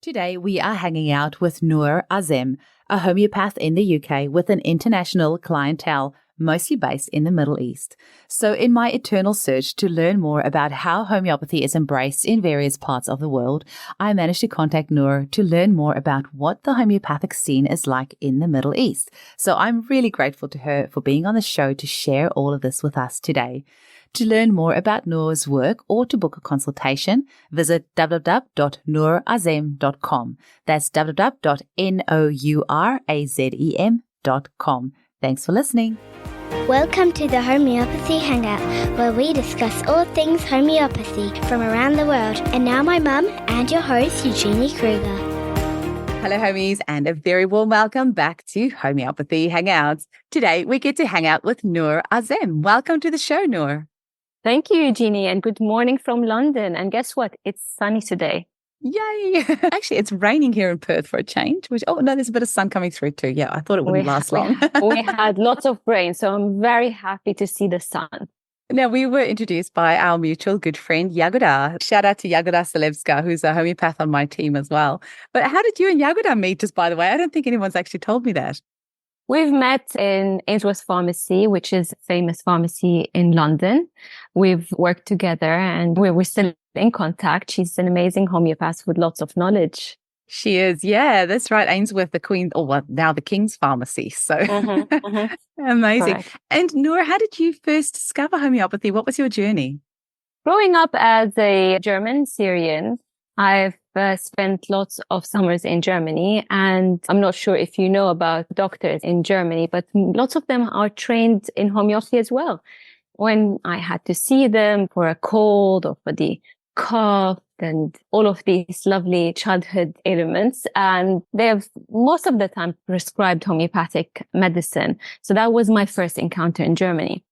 Today, we are hanging out with Nour Azem, a homeopath in the UK with an international clientele, mostly based in the Middle East. So in my eternal search to learn more about how homeopathy is embraced in various parts of the world, I managed to contact Nour to learn more about what the homeopathic scene is like in the Middle East. So I'm really grateful to her for being on the show to share all of this with us today. To learn more about Nour's work or to book a consultation, visit www.nourazem.com. That's www.nourazem.com. Thanks for listening. Welcome to the Homeopathy Hangout, where we discuss all things homeopathy from around the world. And now my mum and your host, Eugenie Kruger. Hello, homies, and a very warm welcome back to Homeopathy Hangouts. Today, we get to hang out with Nour Azem. Welcome to the show, Nour. Thank you, Eugenie, and good morning from London. And guess what? It's sunny today. Yay! Actually, it's raining here in Perth for a change. There's a bit of sun coming through too. Yeah, I thought it wouldn't last long. We had lots of rain, so I'm very happy to see the sun. Now, we were introduced by our mutual good friend, Jagoda. Shout out to Jagoda Selevska, who's a homeopath on my team as well. But how did you and Jagoda meet, just by the way? I don't think anyone's actually told me that. We've met in Ainsworth Pharmacy, which is a famous pharmacy in London. We've worked together and we're still in contact. She's an amazing homeopath with lots of knowledge. She is. Yeah, that's right. Ainsworth, the Queen, now the King's Pharmacy. So amazing. Correct. And Nour, how did you first discover homeopathy? What was your journey? Growing up as a German Syrian, I've spent lots of summers in Germany, and I'm not sure if you know about doctors in Germany, but lots of them are trained in homeopathy as well. When I had to see them for a cold or for the cough and all of these lovely childhood ailments, and they have most of the time prescribed homeopathic medicine. So that was my first encounter in Germany.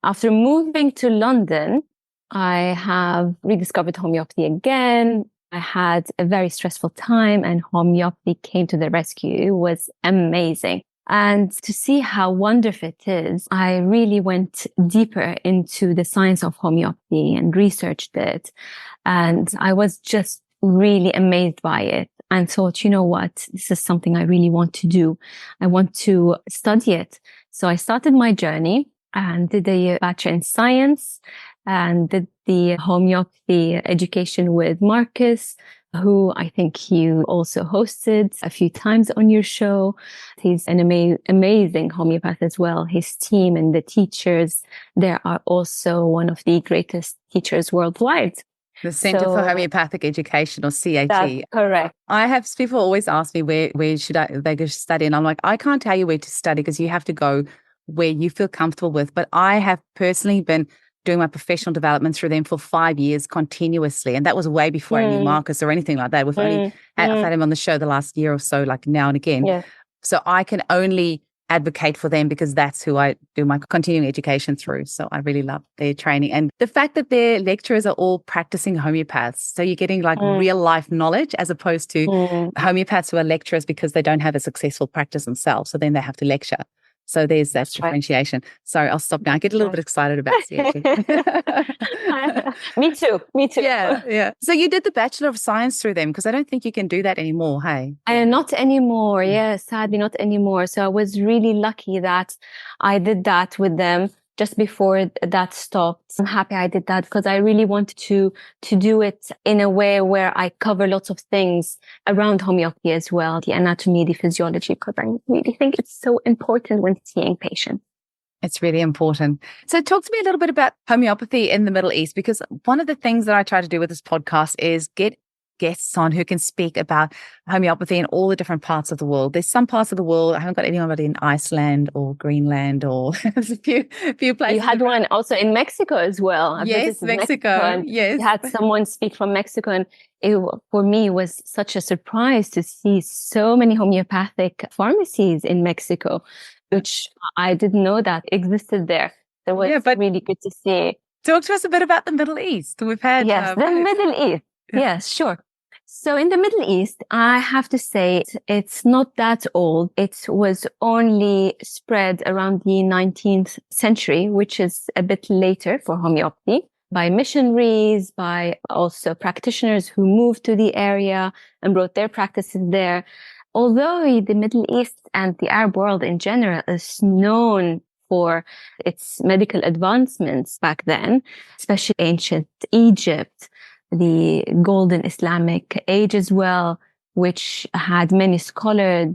After moving to London, I have rediscovered homeopathy again. I had a very stressful time and homeopathy came to the rescue. It was amazing. And to see how wonderful it is, I really went deeper into the science of homeopathy and researched it. And I was just really amazed by it and thought, you know what, this is something I really want to do. I want to study it. So I started my journey and did a bachelor in science and did the homeopathy education with Marcus, who I think you also hosted a few times on your show. He's an amazing homeopath as well. His team and the teachers, they are also one of the greatest teachers worldwide. The Centre for Homeopathic Education, or CHE. That's correct. I have people always ask me where should they go study, and I'm like, I can't tell you where to study because you have to go where you feel comfortable with. But I have personally been doing my professional development through them for 5 years continuously. And that was way before I knew Marcus or anything like that. I've had him on the show the last year or so, like now and again. Yeah. So I can only advocate for them because that's who I do my continuing education through. So I really love their training. And the fact that their lecturers are all practicing homeopaths. So you're getting like real life knowledge as opposed to homeopaths who are lecturers because they don't have a successful practice themselves. So then they have to lecture. So there's that differentiation. Sorry, I'll stop now. I get a little bit excited about CHE. Me too. Yeah. So you did the Bachelor of Science through them because I don't think you can do that anymore, hey? Not anymore. Yeah, sadly not anymore. So I was really lucky that I did that with them just before that stopped. I'm happy I did that because I really wanted to do it in a way where I cover lots of things around homeopathy as well, the anatomy, the physiology, because I really think it's so important when seeing patients. It's really important. So talk to me a little bit about homeopathy in the Middle East, because one of the things that I try to do with this podcast is get guests on who can speak about homeopathy in all the different parts of the world. There's some parts of the world, I haven't got anybody in Iceland or Greenland or there's a few places. You had one also in Mexico as well. Yes, Mexico. Yes. You had someone speak from Mexico, and for me, it was such a surprise to see so many homeopathic pharmacies in Mexico, which I didn't know that existed there. So it was really good to see. Talk to us a bit about the Middle East. We've had... Yes, the Middle East. Yes, sure. So in the Middle East, I have to say it's not that old. It was only spread around the 19th century, which is a bit later for homeopathy. by missionaries, by also practitioners who moved to the area and brought their practices there. Although the Middle East and the Arab world in general is known for its medical advancements back then, especially ancient Egypt, the golden Islamic age as well, which had many scholars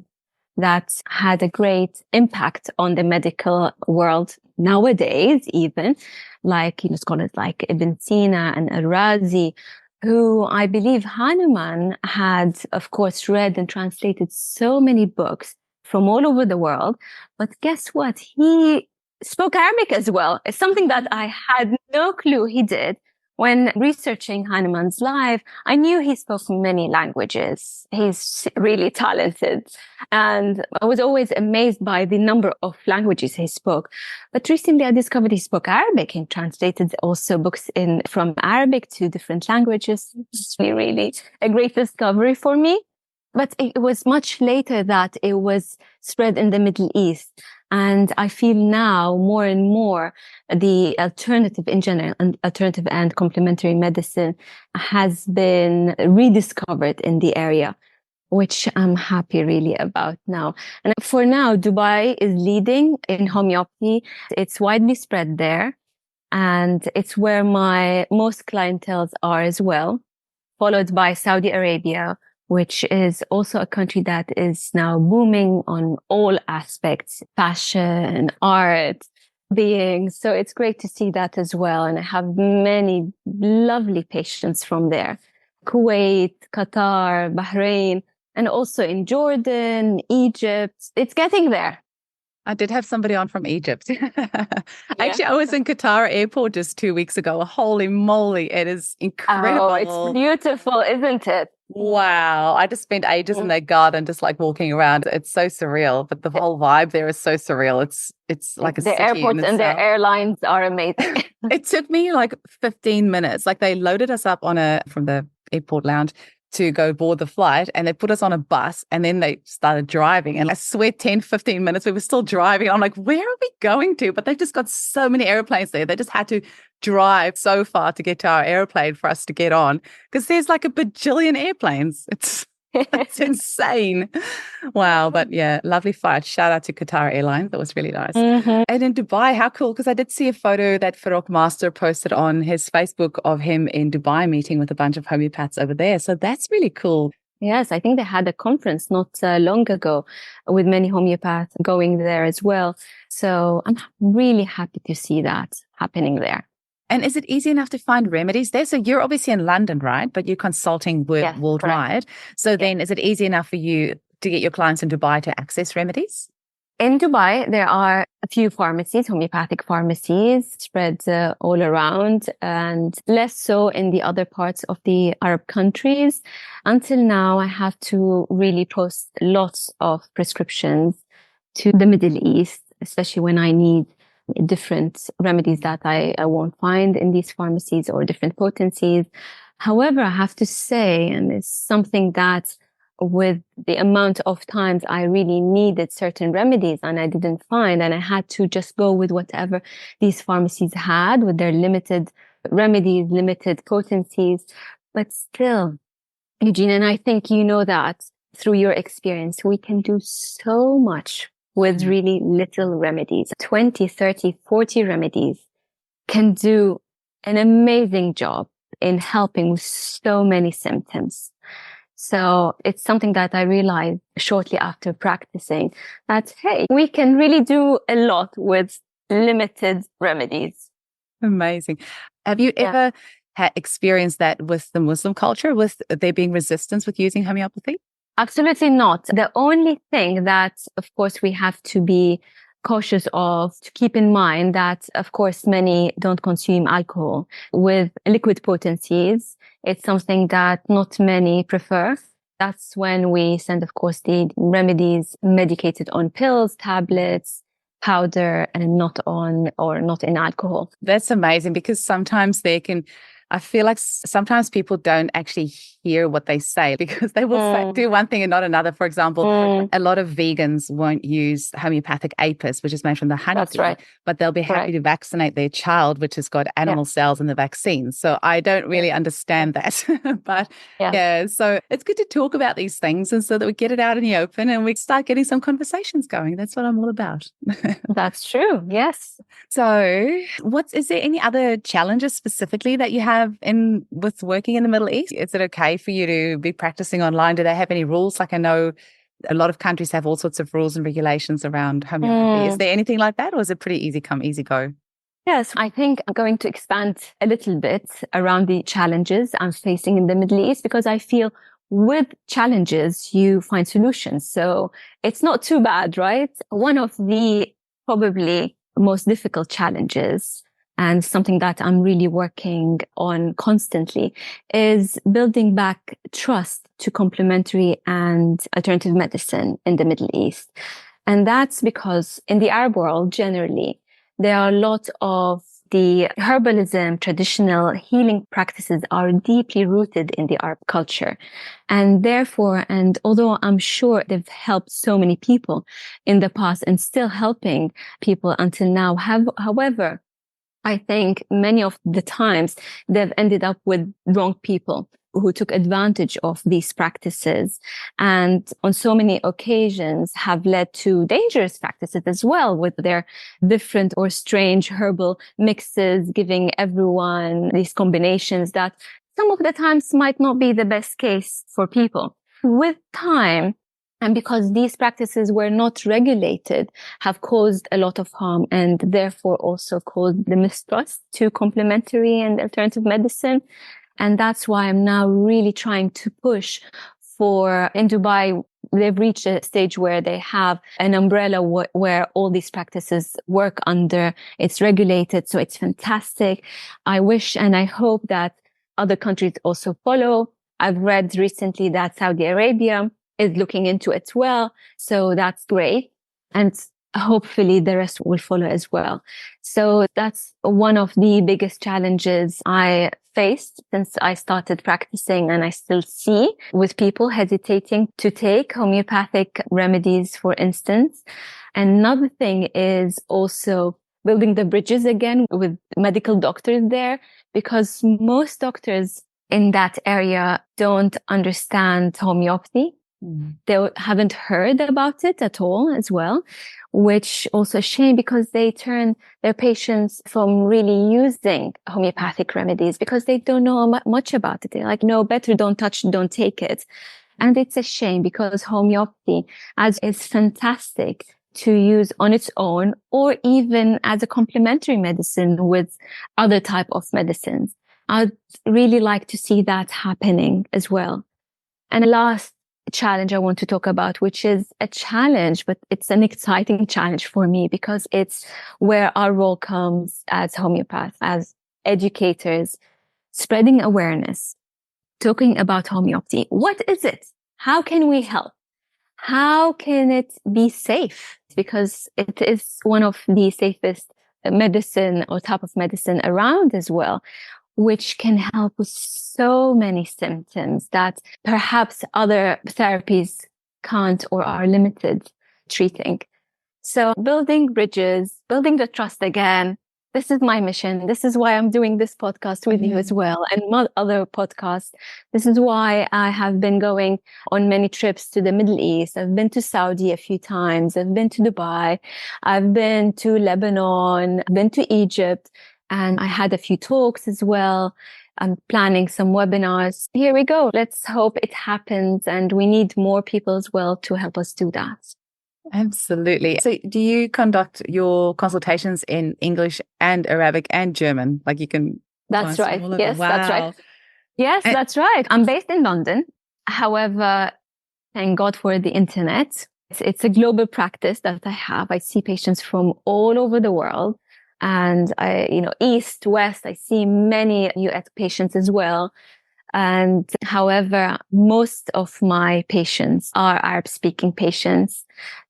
that had a great impact on the medical world nowadays, even like, scholars like Ibn Sina and Al-Razi, who I believe Hanuman had, of course, read and translated so many books from all over the world. But guess what? He spoke Arabic as well. It's something that I had no clue he did. When researching Hanuman's life, I knew he spoke many languages. He's really talented. And I was always amazed by the number of languages he spoke. But recently I discovered he spoke Arabic and translated also books from Arabic to different languages. It's really a great discovery for me. But it was much later that it was spread in the Middle East. And I feel now more and more the alternative in general, and alternative and complementary medicine has been rediscovered in the area, which I'm happy really about now. And for now, Dubai is leading in homeopathy. It's widely spread there. And it's where my most clienteles are as well, followed by Saudi Arabia, which is also a country that is now booming on all aspects, fashion, art, being. So it's great to see that as well. And I have many lovely patients from there. Kuwait, Qatar, Bahrain, and also in Jordan, Egypt. It's getting there. I did have somebody on from Egypt. Actually, I was in Qatar airport just 2 weeks ago. Holy moly, it is incredible. Oh, it's beautiful, isn't it? Wow. I just spent ages in that garden, just like walking around. It's so surreal, but the whole vibe there is so surreal. It's like a the city airports and their airlines are amazing. It took me like 15 minutes. Like they loaded us up from the airport lounge to go board the flight, and they put us on a bus, and then they started driving. And I swear 10, 15 minutes, we were still driving. I'm like, where are we going to? But they've just got so many airplanes there. They just had to drive so far to get to our airplane for us to get on, because there's like a bajillion airplanes. It's insane. Wow. But yeah, lovely flight. Shout out to Qatar Airlines. That was really nice. Mm-hmm. And in Dubai, how cool. Because I did see a photo that Farokh Master posted on his Facebook of him in Dubai meeting with a bunch of homeopaths over there. So that's really cool. Yes, I think they had a conference not long ago with many homeopaths going there as well. So I'm really happy to see that happening there. And is it easy enough to find remedies there? So you're obviously in London, right? But you're consulting worldwide. Correct. So then is it easy enough for you to get your clients in Dubai to access remedies? In Dubai, there are a few pharmacies, homeopathic pharmacies spread all around, and less so in the other parts of the Arab countries. Until now, I have to really post lots of prescriptions to the Middle East, especially when I need different remedies that I won't find in these pharmacies, or different potencies. However, I have to say, and it's something that with the amount of times I really needed certain remedies and I didn't find, and I had to just go with whatever these pharmacies had with their limited remedies, limited potencies. But still, Eugene, and I think you know that through your experience, we can do so much with really little remedies. 20, 30, 40 remedies can do an amazing job in helping with so many symptoms. So it's something that I realized shortly after practicing, that, hey, we can really do a lot with limited remedies. Amazing. Have you ever experienced that with the Muslim culture, with there being resistance with using homeopathy? Absolutely not. The only thing that, of course, we have to be cautious of, to keep in mind that, of course, many don't consume alcohol. With liquid potencies, it's something that not many prefer. That's when we send, of course, the remedies medicated on pills, tablets, powder, and not in alcohol. That's amazing, because sometimes there can I feel like sometimes people don't actually hear what they say because they will do one thing and not another. For example, a lot of vegans won't use homeopathic apis, which is made from the honey That's right. but they'll be happy to vaccinate their child, which has got animal cells in the vaccine. So I don't really understand that. But so it's good to talk about these things and so that we get it out in the open and we start getting some conversations going. That's what I'm all about. That's true. Yes. So is there any other challenges specifically that you have with working in the Middle East? Is it okay for you to be practicing online? Do they have any rules? Like I know a lot of countries have all sorts of rules and regulations around homeopathy. Is there anything like that, or is it pretty easy come, easy go? Yes, I think I'm going to expand a little bit around the challenges I'm facing in the Middle East, because I feel with challenges, you find solutions. So it's not too bad, right? One of the probably most difficult challenges, and something that I'm really working on constantly, is building back trust to complementary and alternative medicine in the Middle East. And that's because in the Arab world, generally, there are a lot of the herbalism, traditional healing practices are deeply rooted in the Arab culture. And therefore, and although I'm sure they've helped so many people in the past and still helping people until now, however, I think many of the times they've ended up with wrong people who took advantage of these practices, and on so many occasions have led to dangerous practices as well, with their different or strange herbal mixes, giving everyone these combinations that some of the times might not be the best case for people. With time, and because these practices were not regulated, have caused a lot of harm and therefore also caused the mistrust to complementary and alternative medicine. And that's why I'm now really trying to push for, in Dubai, they've reached a stage where they have an umbrella where all these practices work under. It's regulated. So it's fantastic. I wish and I hope that other countries also follow. I've read recently that Saudi Arabia is looking into it well. So that's great. And hopefully the rest will follow as well. So that's one of the biggest challenges I faced since I started practicing, and I still see with people hesitating to take homeopathic remedies, for instance. Another thing is also building the bridges again with medical doctors there, because most doctors in that area don't understand homeopathy. They haven't heard about it at all as well, which also a shame, because they turn their patients from really using homeopathic remedies because they don't know much about it. They're like, no, better don't touch, don't take it. And it's a shame, because homeopathy is fantastic to use on its own or even as a complementary medicine with other type of medicines. I'd really like to see that happening as well. And last challenge I want to talk about, which is a challenge, but it's an exciting challenge for me, because it's where our role comes as homeopaths, as educators, spreading awareness, talking about homeopathy. What is it? How can we help? How can it be safe? Because it is one of the safest medicine or type of medicine around as well, which can help with so many symptoms that perhaps other therapies can't or are limited treating. So building bridges, building the trust again. This is my mission. This is why I'm doing this podcast with you as well, and other podcasts. This is why I have been going on many trips to the Middle East. I've been to Saudi a few times. I've been to Dubai. I've been to Lebanon. I've been to Egypt. And I had a few talks as well. I'm planning some webinars. Here we go. Let's hope it happens. And we need more people as well to help us do that. Absolutely. So do you conduct your consultations in English and Arabic and German? Like you can... That's right. Yes, wow. That's right. Yes, that's right. I'm based in London. However, thank God for the internet. It's a global practice that I have. I see patients from all over the world. And East, West, I see many US patients as well. And however, most of my patients are Arab speaking patients.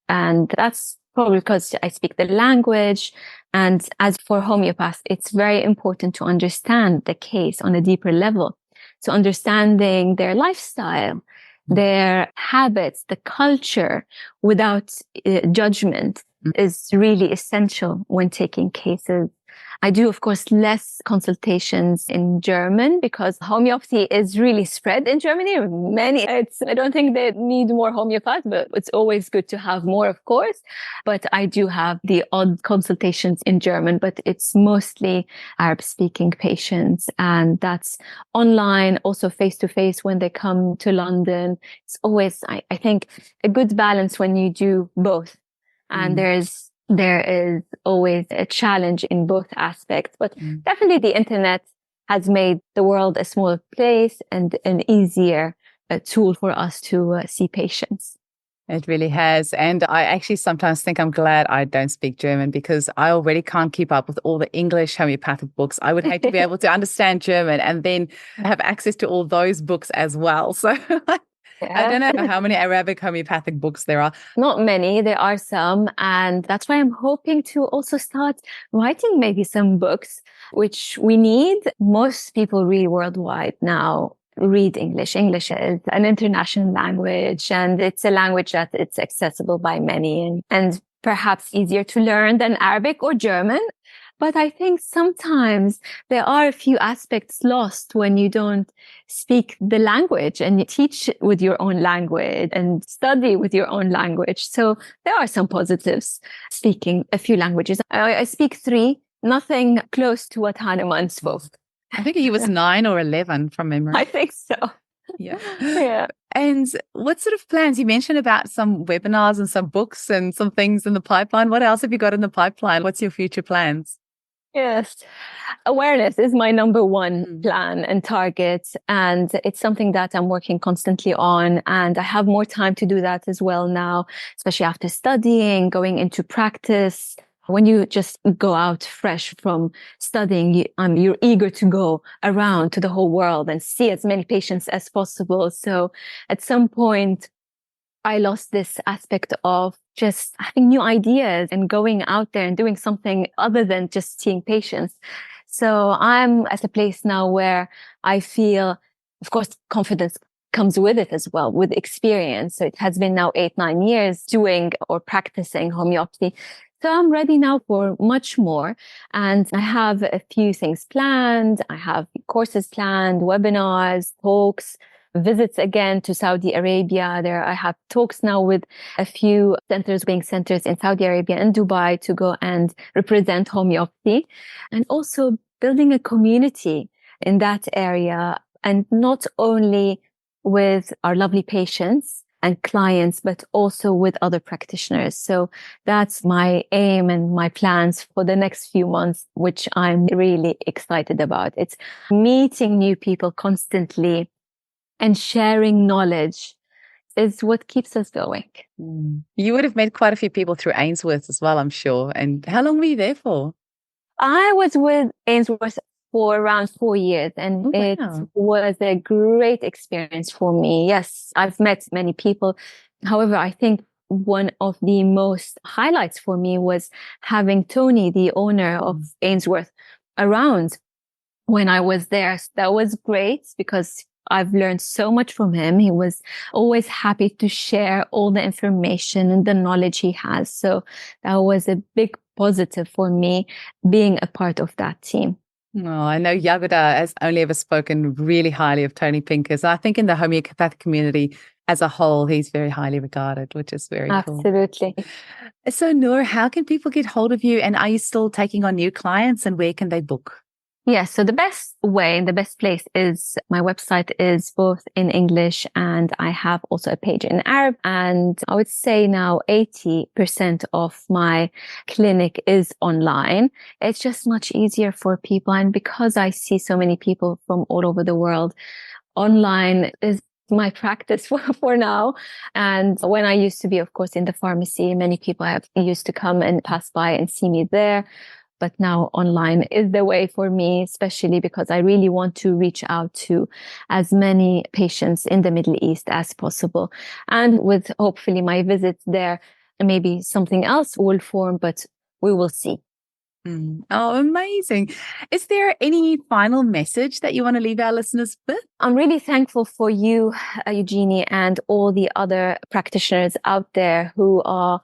And that's probably because I speak the language And as for homeopaths, it's very important to understand the case on a deeper level. So understanding their lifestyle, their habits, the culture without judgment is really essential when taking cases. I do, of course, less consultations in German because homeopathy is really spread in Germany. I don't think they need more homeopaths, but it's always good to have more, of course. But I do have the odd consultations in German, but it's mostly Arab speaking patients. And that's online, also face to face when they come to London. It's always, I think, a good balance when you do both. And there is always a challenge in both aspects, but definitely the internet has made the world a smaller place and an easier tool for us to see patients. It really has. And I actually sometimes think I'm glad I don't speak German because I already can't keep up with all the English homeopathic books. I would hate to be able to understand German and then have access to all those books as well. So I don't know how many Arabic homeopathic books there are. Not many. There are some. And that's why I'm hoping to also start writing maybe some books, which we need. Most people read worldwide now read English. English is an international language, and it's a language that it's accessible by many and perhaps easier to learn than Arabic or German. But I think sometimes there are a few aspects lost when you don't speak the language and you teach with your own language and study with your own language. So there are some positives speaking a few languages. I speak 3, nothing close to what Hahnemann spoke. I think he was 9 or 11 from memory. I think so. Yeah. And what sort of plans? You mentioned about some webinars and some books and some things in the pipeline. What else have you got in the pipeline? What's your future plans? Yes. Awareness is my number one plan and target. And it's something that I'm working constantly on. And I have more time to do that as well now, especially after studying, going into practice. When you just go out fresh from studying, you're eager to go around to the whole world and see as many patients as possible. So at some point, I lost this aspect of just having new ideas and going out there and doing something other than just seeing patients. So I'm at a place now where I feel, of course, confidence comes with it as well, with experience. So it has been now 8-9 years doing or practicing homeopathy. So I'm ready now for much more. And I have a few things planned. I have courses planned, webinars, talks, visits again to Saudi Arabia. I have talks now with a few centers in Saudi Arabia and Dubai to go and represent homeopathy, and also building a community in that area, and not only with our lovely patients and clients, but also with other practitioners. So that's my aim and my plans for the next few months, which I'm really excited about. It's meeting new people constantly and sharing knowledge is what keeps us going. You would have met quite a few people through Ainsworth as well, I'm sure. And how long were you there for? I was with Ainsworth for around 4 years, and it was a great experience for me. Yes, I've met many people. However, I think one of the most highlights for me was having Tony, the owner of Ainsworth, around when I was there. So that was great because I've learned so much from him. He was always happy to share all the information and the knowledge he has. So that was a big positive for me being a part of that team. Oh, I know Yagoda has only ever spoken really highly of Tony Pincus. I think in the homeopathic community as a whole, he's very highly regarded, which is very cool. Absolutely. So Nour, how can people get hold of you? And are you still taking on new clients, and where can they book? Yes. So the best way and the best place is my website is both in English, and I have also a page in Arab. And I would say now 80% of my clinic is online. It's just much easier for people. And because I see so many people from all over the world, online is my practice for now. And when I used to be, of course, in the pharmacy, many people have used to come and pass by and see me there. But now online is the way for me, especially because I really want to reach out to as many patients in the Middle East as possible. And with hopefully my visits there, maybe something else will form, but we will see. Oh, amazing. Is there any final message that you want to leave our listeners with? I'm really thankful for you, Eugenie, and all the other practitioners out there who are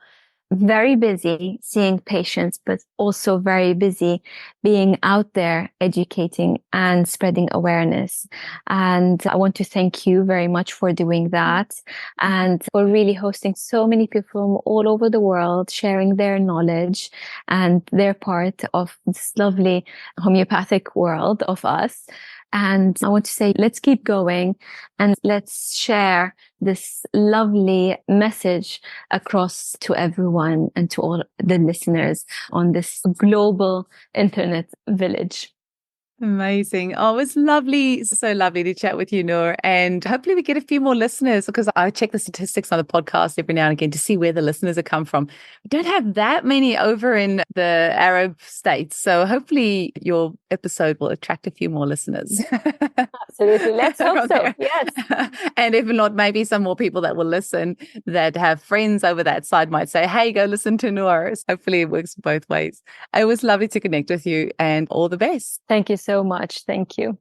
very busy seeing patients, but also very busy being out there educating and spreading awareness. And I want to thank you very much for doing that and for really hosting so many people from all over the world, sharing their knowledge and their part of this lovely homeopathic world of us. And I want to say, let's keep going and let's share this lovely message across to everyone and to all the listeners on this global internet village. Amazing. Oh, it was lovely. So lovely to chat with you, Nour. And hopefully we get a few more listeners because I check the statistics on the podcast every now and again to see where the listeners have come from. We don't have that many over in the Arab states. So hopefully your episode will attract a few more listeners. Absolutely. Let's hope so. Yes. And if not, maybe some more people that will listen that have friends over that side might say, hey, go listen to Nour. Hopefully it works both ways. It was lovely to connect with you and all the best. Thank you so much. Thank you.